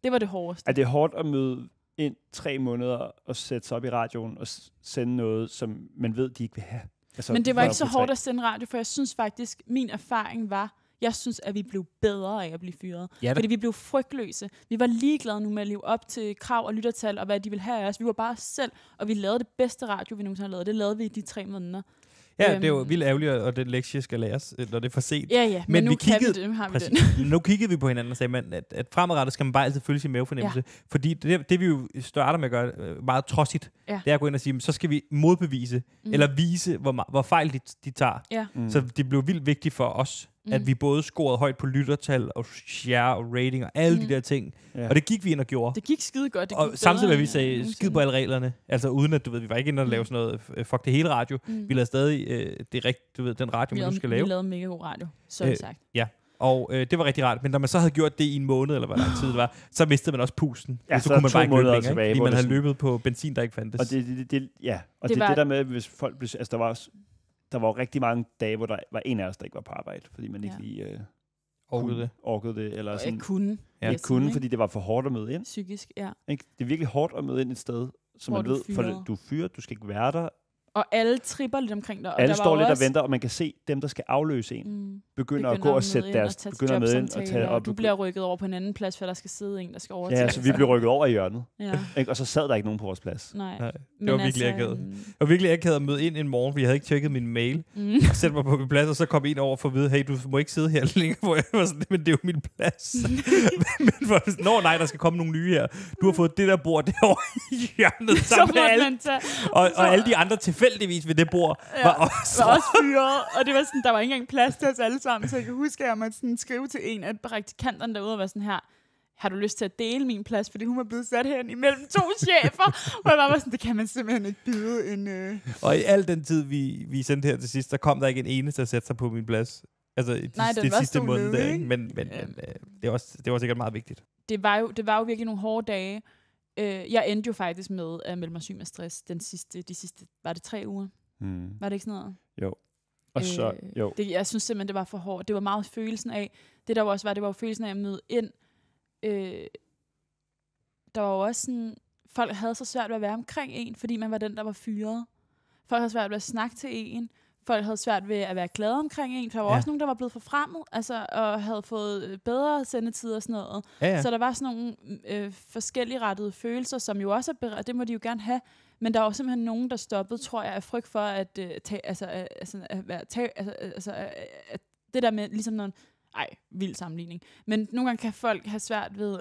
Det var det hårdeste. Er det hårdt at møde ind 3 måneder og sætte sig op i radioen og sende noget, som man ved, de ikke vil have? Altså, men det var ikke så hårdt at sende radio, for jeg synes faktisk, min erfaring var, jeg synes, at vi blev bedre af at blive fyret. Fordi vi blev frygtløse. Vi var ligeglade nu med at leve op til krav og lyttertal, og hvad de ville have af os. Vi var bare os selv, og vi lavede det bedste radio, vi nogensinde har lavet. Det lavede vi i de 3 måneder. Ja, det er jo vildt ærgerligt, og den lektie skal læres, når det er for sent. Ja, men nu har vi den. Nu kiggede vi på hinanden og sagde, at fremadrettet skal man bare altid følge sin mavefornemmelse. Ja. Fordi det vi jo starter med at gøre meget trodsigt, det er at gå ind og sige, så skal vi modbevise, eller vise, hvor fejl de tager. Ja. Så det blev vildt vigtigt for os, at vi både scorede højt på lyttertal og share og rating og alle de der ting. Ja. Og det gik vi ind og gjorde. Det gik skide godt. Og samtidig med, at vi sagde skide på alle reglerne. Altså uden at, du ved, vi var ikke inde og lave sådan noget fuck det hele radio. Vi lavede stadig den radio, man nu skal lave. Vi lavede mega god radio, så sagt. Ja. Og det var rigtig rart. Men når man så havde gjort det i en måned, eller hvor lang tid det var, så mistede man også pusten. Ja, så kunne man bare ikke løbe længere, tilbage, fordi man havde løbet på benzin, der ikke fandtes. Og det der med, hvis folk blev... Altså, der var rigtig mange dage, hvor der var en af os, der ikke var på arbejde, fordi man ikke lige orkede det. Eller sådan. Ikke kunne. Ja, ikke kunne, fordi det var for hårdt at møde ind. Psykisk, ja. Ikke? Det er virkelig hårdt at møde ind et sted, som man ved, for du er fyret, du skal ikke være der. Og alle tripper lidt omkring dig. Alle står lidt og venter, og man kan se dem, der skal afløse en. Begynder at gå og sætte deres... Begynder med ind og tage op. Du bliver rykket over på en anden plads, for der skal sidde en, der skal overtage. Ja, så vi blev rykket over i hjørnet. Og så sad der ikke nogen på vores plads. Nej. Det var virkelig akavet. Det var virkelig akavet at møde ind en morgen, fordi jeg havde ikke tjekket min mail. Og sætte mig på min plads, og så kom en over for at vide, hey, du må ikke sidde her længere, hvor jeg var sådan, men det er jo min plads. Men nej, der skal komme nogle nye her. Du har fået det der bord derovre i hjørnet sammen med alle. Og alle de andre tilfældigvis ved det bord var også fyret, og det var sådan, der var ikke engang plads til os alle sammen, så jeg kan huske, at jeg måtte sådan skrive til en af praktikanterne derude og være sådan her, har du lyst til at dele min plads, fordi hun var blevet sat hen imellem 2 chefer, og jeg var sådan, det kan man simpelthen ikke byde en... Og i al den tid, vi sendte her til sidst, der kom der ikke en eneste til at sætte sig på min plads. Altså det sidste måned der, ikke? Men det var sikkert meget vigtigt. Det var jo virkelig nogle hårde dage. Jeg endte jo faktisk med at melde mig syg med stress de sidste, var det 3 uger? Var det ikke sådan noget? Jo. Og så, jo. Jeg synes simpelthen, det var for hårdt. Det var meget følelsen af, det var jo følelsen af at møde ind. Der var jo også sådan folk havde så svært ved at være omkring en, fordi man var den, der var fyret. Folk havde svært ved at snakke til en. Folk havde svært ved at være glade omkring en. Der var også nogen, der var blevet forfremmet, altså, og havde fået bedre sendetider og sådan noget. Ja. Så der var sådan nogle forskellige rettede følelser, som jo også er det må de jo gerne have. Men der var simpelthen nogen, der stoppede, tror jeg, af frygt for at det der med ligesom noget, vild sammenligning. Men nogle gange kan folk have svært ved...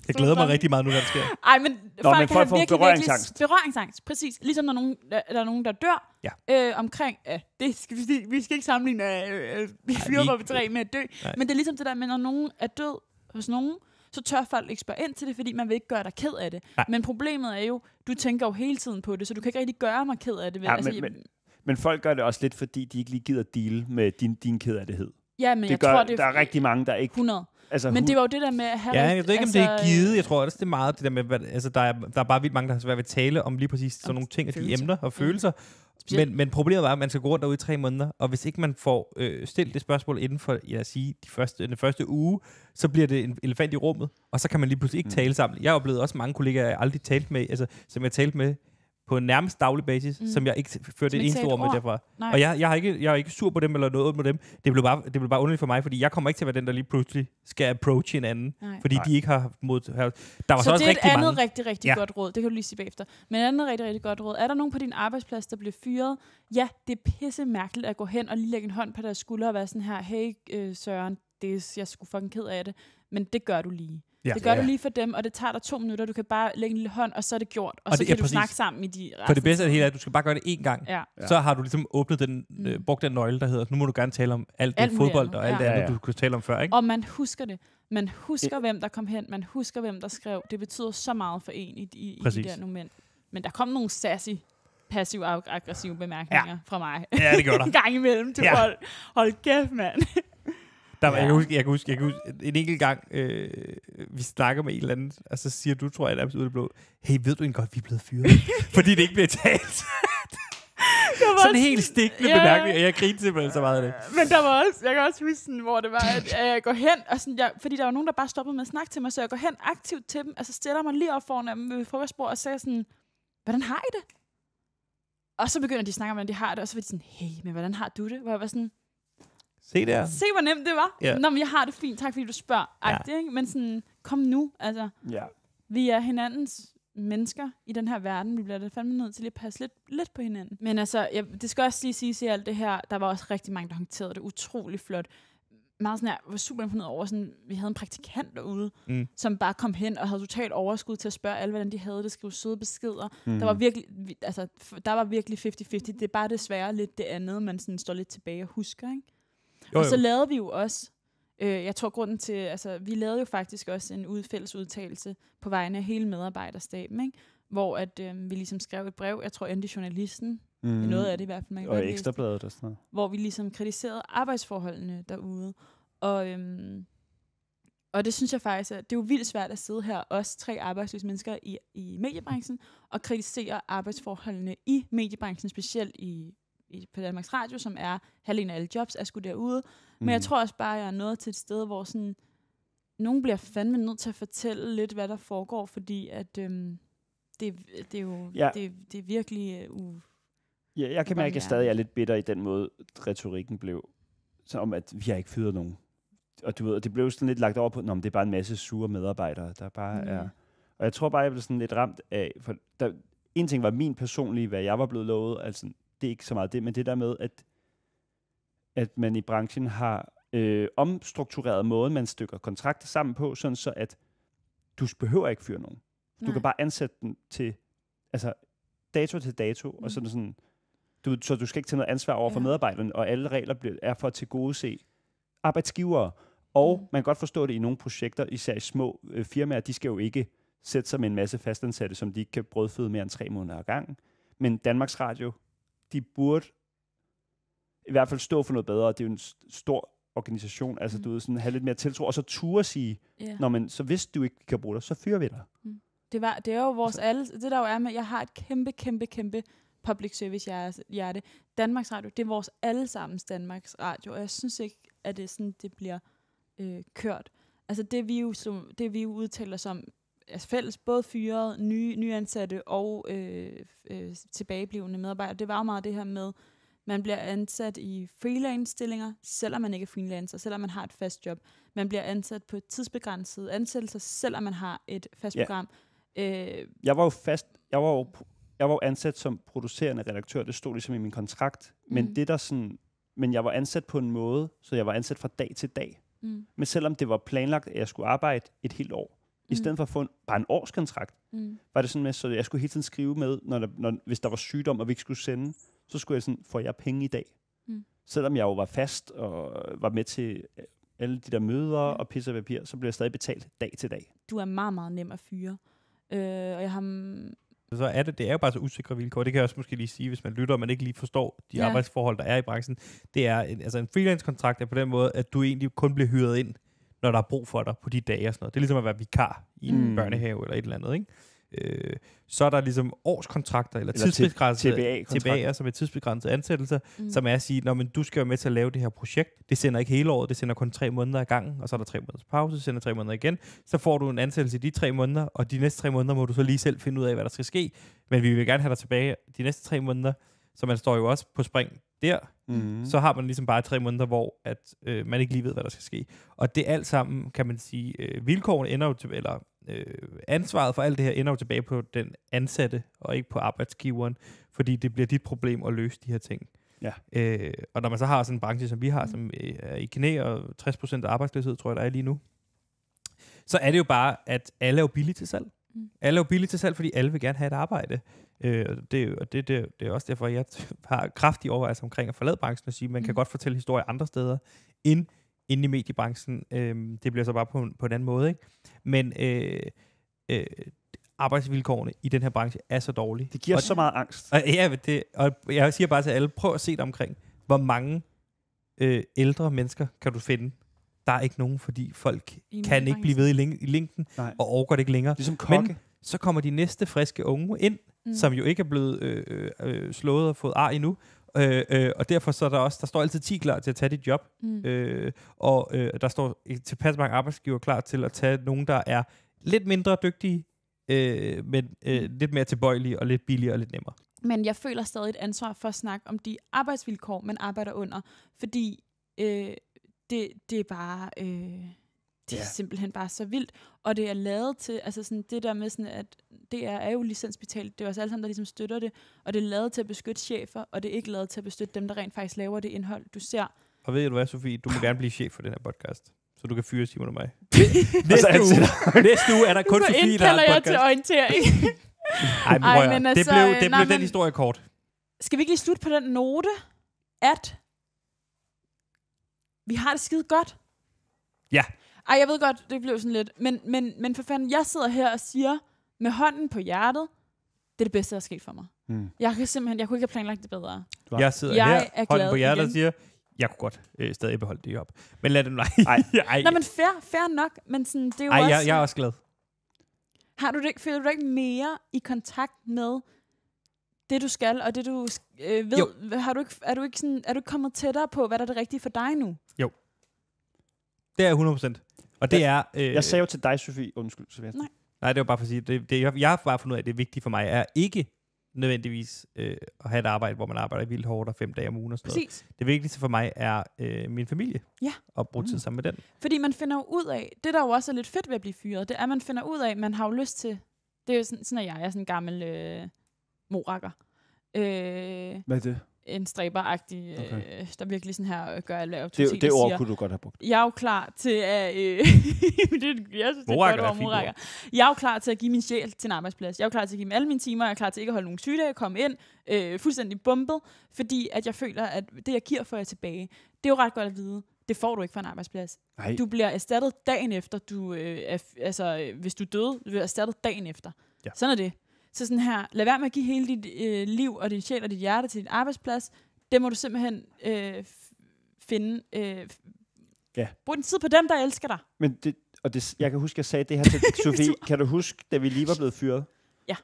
Jeg glæder mig rigtig meget nu, når det sker. Ej, men folk kan have virkelig berøringsangst. Præcis. Ligesom når der er nogen, der dør omkring... vi skal ikke sammenligne vi fyrer på 3 med at dø. Nej. Men det er ligesom det der med, når nogen er død hos nogen, så tør folk ikke spørge ind til det, fordi man vil ikke gøre dig ked af det. Nej. Men problemet er jo, du tænker jo hele tiden på det, så du kan ikke rigtig gøre mig ked af det. Men folk gør det også lidt, fordi de ikke lige gider deale med din kedattighed. Ja, men jeg tror, der er rigtig mange, der ikke... 100. Altså, men det var jo det der med at have... Ja, jeg ved ikke, om det er givet. Jeg tror også, det er meget det der med... Altså, der er bare vildt mange, der har svært ved at tale om lige præcis sådan nogle ting, og de emner og følelser. Men problemet var, at man skal gå rundt derude i 3 måneder, og hvis ikke man får stillet det spørgsmål inden for, den første uge, så bliver det en elefant i rummet, og så kan man lige pludselig ikke tale sammen. Jeg oplevede også mange kollegaer, jeg aldrig talt med, altså, som jeg talte med på en nærmest daglig basis, som jeg ikke førte det eneste ord med derfra. Nej. Og jeg er ikke sur på dem eller noget med dem. Det blev bare underligt for mig, fordi jeg kommer ikke til at være den, der lige pludselig skal approach en anden, fordi de ikke har mod... Der var så også det er et andet rigtig godt råd. Det kan du lige sige bagefter. Men et andet rigtig godt råd. Er der nogen på din arbejdsplads, der bliver fyret? Ja, det er pisse mærkeligt at gå hen og lige lægge en hånd på deres skulder og være sådan her, hey Søren, jeg skulle fucking ked af det. Men det gør du lige. Ja. Det gør du lige for dem, og det tager dig 2 minutter. Du kan bare lægge en lille hånd, og så er det gjort. Og så kan du snakke sammen i de resten. For det bedste af det hele er, at du skal bare gøre det 1 gang. Ja. Så har du ligesom åbnet brugt den nøgle, der hedder, nu må du gerne tale om alt det fodbold og alt det andet, du kunne tale om før. Ikke? Og man husker det. Man husker, hvem der kom hen. Man husker, hvem der skrev. Det betyder så meget for en i de der moment. Men der kom nogle sassy, passiv-aggressive bemærkninger fra mig. Ja, det gjorde der. En gang imellem til folk. Hold kæft, mand. Jeg kan huske en enkelt gang, vi snakker med en eller anden, og så siger du, tror jeg, nærmest ud af det blå, hey, ved du ikke godt, vi er blevet fyret? Fordi det ikke bliver talt. Sådan en helt stikkende bemærkning, og jeg griner simpelthen så meget af det. Men der var også, jeg kan også huske sådan, hvor det var, at jeg går hen, og sådan, fordi der var nogen, der bare stoppede med at snakke til mig, så jeg går hen aktivt til dem, og så stiller mig lige op foran dem ved frokostbord og siger sådan, hvordan har I det? Og så begynder de at snakke om, hvordan de har det, og så var de sådan, hey, men hvordan har du det? Hvor jeg var sådan, se hvor nemt det var. Yeah. Nå, men jeg har det fint, tak fordi du spørger. Ikke? Men sådan, kom nu. Altså, vi er hinandens mennesker i den her verden. Vi bliver da fandme nødt til at passe lidt på hinanden. Men altså, det skal også lige sige, at alt det her, der var også rigtig mange, der håndterede det utrolig flot. Meget sådan her, var super imponeret over, sådan, vi havde en praktikant derude, som bare kom hen og havde totalt overskud til at spørge alle, hvordan de havde det, skrive søde beskeder. Der var virkelig 50-50. Det er bare desværre lidt det andet, man sådan står lidt tilbage og husker, ikke? Og så lavede vi jo også, jeg tror grunden til, altså vi lavede jo faktisk også en fælles udtalelse på vegne af hele medarbejderstaben, ikke? Hvor at vi ligesom skrev et brev, jeg tror endte Journalisten, noget af det i hvert fald. Og Ekstrabladet og sådan noget. Hvor vi ligesom kritiserede arbejdsforholdene derude. Og det synes jeg faktisk, at det er jo vildt svært at sidde her, os 3 arbejdsløse mennesker i mediebranchen, og kritisere arbejdsforholdene i mediebranchen, specielt på Danmarks Radio, som er halvdelen af alle jobs, er sgu derude. Men jeg tror også bare, at jeg er nået til et sted, hvor sådan, nogen bliver fandme nødt til at fortælle lidt, hvad der foregår, fordi at det er virkelig... jeg kan mærke, at jeg stadig er lidt bitter i den måde, retorikken blev, så om at vi har ikke fyret nogen. Og du ved, det blev sådan lidt lagt over på, det er bare en masse sure medarbejdere, der bare er... Og jeg tror bare, jeg blev sådan lidt ramt af... For en ting var min personlige, hvad jeg var blevet lovet, altså det er ikke så meget det, men det der med, at man i branchen har omstruktureret måden, man stykker kontrakter sammen på, sådan så at du behøver ikke fyre nogen. Du kan bare ansætte den til dato til dato, og sådan så du skal ikke tage noget ansvar over for medarbejderne, og alle regler er for at tilgodese arbejdsgivere. Og man kan godt forstå det i nogle projekter, især i små firmaer, de skal jo ikke sætte sig med en masse fastansatte, som de ikke kan brødføde mere end 3 måneder ad gangen. Men Danmarks Radio, de burde i hvert fald stå for noget bedre. Det er jo en stor organisation, altså du ved, sådan have lidt mere tiltro, og så turde sige, så hvis du ikke kan bruge dig, så fyrer vi dig. Det er jo vores det der jo er med, jeg har et kæmpe public service hjerte. Danmarks Radio, det er vores allesammens Danmarks Radio, og jeg synes ikke, at det er sådan, det bliver kørt. Altså det vi jo udtaler som fælles, både fyret, nye ansatte og tilbageblivende medarbejdere. Det var jo meget det her med, man bliver ansat i freelance-stillinger, selvom man ikke er freelancer, selvom man har et fast job. Man bliver ansat på tidsbegrænsede ansættelser, selvom man har et fast program. Jeg var jo ansat som producerende redaktør, det stod ligesom i min kontrakt, men det der sådan, men jeg var ansat på en måde, så jeg var ansat fra dag til dag. Men selvom det var planlagt, at jeg skulle arbejde et helt år, i stedet for at få bare en årskontrakt, var det sådan med, så jeg skulle hele tiden skrive med, hvis der var sygdom, og vi ikke skulle sende, så skulle jeg sådan, får jeg penge i dag? Selvom jeg jo var fast, og var med til alle de der møder og pisse og papir, så blev jeg stadig betalt dag til dag. Du er meget, meget nem at fyre. Og jeg har... Så er det er jo bare så usikre vilkår. Det kan jeg også måske lige sige, hvis man lytter, og man ikke lige forstår de arbejdsforhold, der er i branchen. Det er en freelance-kontrakt er på den måde, at du egentlig kun bliver hyret ind, når der er brug for dig på de dage og sådan noget. Det er ligesom at være vikar i en børnehave eller et eller andet, ikke? Så er der ligesom årskontrakter eller tidsbegrænsede TBA'er, som er tidsbegrænsede ansættelser, som er at sige, når du skal være med til at lave det her projekt. Det sender ikke hele året, det sender kun 3 måneder ad gangen, og så er der 3 måneders pause, så sender 3 måneder igen. Så får du en ansættelse i de 3 måneder, og de næste 3 måneder må du så lige selv finde ud af, hvad der skal ske. Men vi vil gerne have dig tilbage de næste 3 måneder, så man står jo også på spring der. Så har man ligesom bare 3 måneder, hvor at, man ikke lige ved, hvad der skal ske. Og det alt sammen, kan man sige, vilkårene ender jo til, eller ansvaret for alt det her ender jo tilbage på den ansatte, og ikke på arbejdsgiveren, fordi det bliver dit problem at løse de her ting. Ja. Og når man så har sådan en branche, som vi har, som er i knæ, og 60% af arbejdsløshed, tror jeg, der er lige nu, så er det jo bare, at alle er jo billige til salg. Alle er jo billige til salg, fordi alle vil gerne have et arbejde. Det er også derfor, jeg har kraftige overvejelser omkring at forlade branchen og sige, at man kan godt fortælle historier andre steder end inde i mediebranchen. Det bliver så bare på en anden måde, ikke? Men arbejdsvilkårene i den her branche er så dårlige. Det giver så meget angst. Og jeg siger bare til alle, prøv at se dig omkring, hvor mange ældre mennesker kan du finde. Der er ikke nogen, fordi folk kan ikke blive ved i længden, og overgår det ikke længere. Ligesom kokke. Men så kommer de næste friske unge ind, som jo ikke er blevet slået og fået ar endnu. Og derfor så er der står altid 10 klar til at tage dit job. Der står tilpas mange arbejdsgiver klar til at tage nogen, der er lidt mindre dygtige, men lidt mere tilbøjelige og lidt billigere og lidt nemmere. Men jeg føler stadig et ansvar for at snakke om de arbejdsvilkår, man arbejder under. Fordi det er bare... Det er simpelthen bare så vildt. Og det er lavet til, altså sådan det der med sådan, at det er jo licensbetalt. Det er også alle sammen, der ligesom støtter det. Og det er lavet til at beskytte chefer, og det er ikke lavet til at beskytte dem, der rent faktisk laver det indhold, du ser. Og ved du hvad, Sofie? Du må gerne blive chef for den her podcast. Så du kan fyre Simon og mig. Næste uge er der kun Sofie, der har en podcast. Så til orientering. Det blev den historie kort. Skal vi ikke lige slutte på den note, at vi har det skide godt? Ja. Ej, jeg ved godt, det blev sådan lidt. Men for fanden, jeg sidder her og siger, med hånden på hjertet, det er det bedste, der er sket for mig. Jeg kunne ikke have planlagt det bedre. Jeg sidder her, hånden på hjertet og siger, jeg kunne godt stadig beholde det op. Men lad det nu. Nå, men fair nok. Men sådan, det er jo også... jeg er også glad. Føler du ikke mere i kontakt med det, du skal, og det, du ved? Er du ikke kommet tættere på, hvad der er det rigtige for dig nu? Jo. Det er 100%. Og det er... jeg sagde jo til dig, Sofie, undskyld, Sebastian. Nej, det var bare for at sige, jeg har bare fundet ud af, at det vigtige for mig er ikke nødvendigvis at have et arbejde, hvor man arbejder vildt hårdt og 5 dage om ugen og sådan noget. Det vigtigste for mig er min familie. Ja. Og bruge tid sammen med den. Fordi man finder jo ud af, det der jo også er lidt fedt ved at blive fyret, det er, at man finder ud af, man har jo lyst til, det er jo sådan at jeg er sådan en gammel morakker. Hvad er det? En stræberagtig, der virkelig sådan her gør alle autoriteter. Det ord kunne du godt have brugt. Jeg er jo klar til at... jeg synes, det er godt morakker. Jeg er jo klar til at give min sjæl til en arbejdsplads. Jeg er jo klar til at give dem alle mine timer. Jeg er klar til ikke at holde nogen sygedage, komme ind fuldstændig bumpet, fordi at jeg føler, at det, jeg giver, får jeg tilbage. Det er jo ret godt at vide. Det får du ikke fra en arbejdsplads. Nej. Du bliver erstattet dagen efter. Hvis du døde, du bliver erstattet dagen efter. Ja. Sådan er det. Så sådan her, lad være med at give hele dit liv og din sjæl og dit hjerte til din arbejdsplads. Det må du simpelthen finde. Brug din tid på dem, der elsker dig. Men jeg kan huske, jeg sagde det her til Sofie. Kan du huske, da vi lige var blevet fyret? Ja,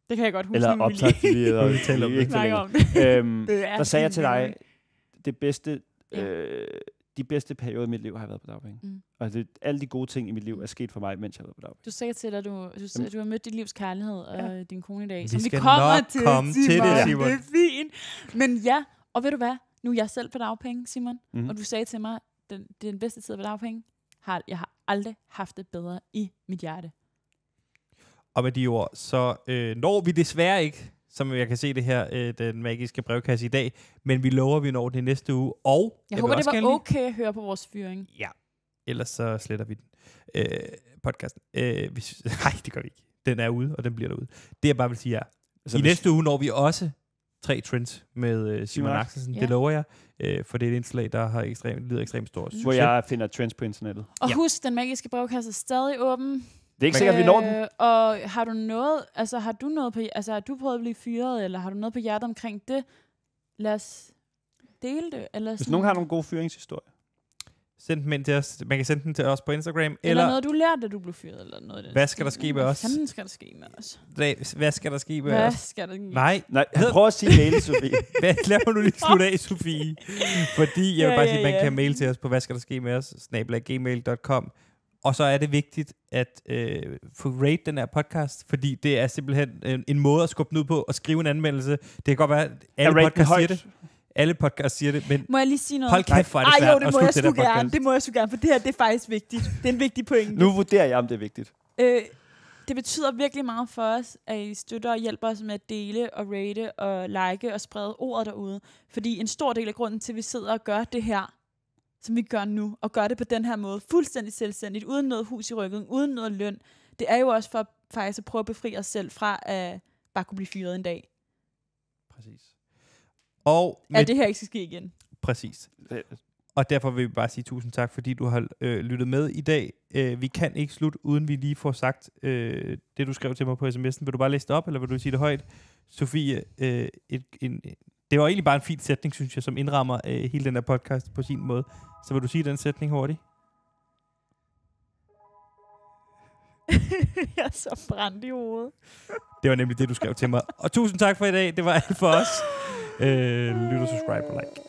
det kan jeg godt huske. Eller optaget, fordi vi taler om det. Der sagde jeg til dig, det bedste, de bedste perioder i mit liv har jeg været på dagpenge. Og alle de gode ting i mit liv er sket for mig, mens jeg har været på dagpenge. Du sagde til dig, at du har mødt dit livs kærlighed og din kone i dag. Som vi kommer til det, Simon. Det er fint. Men ja, og ved du hvad? Nu er jeg selv på dagpenge, Simon. Og du sagde til mig, det er den bedste tid på dagpenge. Jeg har aldrig haft det bedre i mit hjerte. Og med de ord, så når vi desværre ikke, som jeg kan se det her, den magiske brevkasse i dag, men vi lover, vi når det næste uge. Og jeg håber, det var okay at høre på vores fyring. Ja, ellers så sletter vi den. Podcasten. Nej, det gør vi ikke. Den er ude, og den bliver derude. Det jeg bare vil sige er, i næste uge når vi også 3 trends med Simon Axelsen. Det lover jeg, for det er et indslag, der har lider ekstremt stor succes. Hvor jeg finder trends på internettet. Og husk, den magiske brevkasse er stadig åben. Det er ikke sikkert, at vi når den. Og har du prøvet at blive fyret, eller har du noget på hjertet omkring det? Lad os dele det. Eller hvis nogen har nogle gode fyringshistorier. Send dem ind til os. Man kan sende den til os på Instagram. Eller noget, du lærte, da du blev fyret. Eller noget. Hvad skal der ske med os? Hvad skal der ske med os? Hvad skal der ske med os? Hvad skal der ske? Nej. Prøv at sige mail, Sofie. Lad mig nu lige slutte af, Sofie. Fordi jeg vil bare sige, at man kan mail til os på, hvad skal der ske med os? @gmail.com. Og så er det vigtigt at få rate den her podcast, fordi det er simpelthen en måde at skubbe den ud på og skrive en anmeldelse. Det kan godt være, at alle podcasts siger det. Alle podcasts siger det, men må jeg lige sige noget? Hold kæft, hvor er det svært at slutte det der podcast. Det må jeg sgu gerne, for det her det er faktisk vigtigt. Det er en vigtig pointe. Nu vurderer jeg, om det er vigtigt. Det betyder virkelig meget for os, at I støtter og hjælper os med at dele og rate og like og sprede ordet derude. Fordi en stor del af grunden til, at vi sidder og gør det her, som vi gør nu, og gør det på den her måde, fuldstændig selvstændigt, uden noget hus i ryggen, uden noget løn, det er jo også for faktisk at prøve at befri os selv fra at bare kunne blive fyret en dag. Præcis. Og at det her ikke skal ske igen. Præcis. Og derfor vil vi bare sige tusind tak, fordi du har lyttet med i dag. Vi kan ikke slutte, uden vi lige får sagt det, du skrev til mig på sms'en. Vil du bare læse det op, eller vil du sige det højt? Sofie, det var egentlig bare en fin sætning, synes jeg, som indrammer hele den her podcast på sin måde. Så vil du sige den sætning hurtigt? Jeg er så brændt i hovedet. Det var nemlig det, du skrev til mig. Og tusind tak for i dag. Det var alt for os. Lyt og subscribe og like.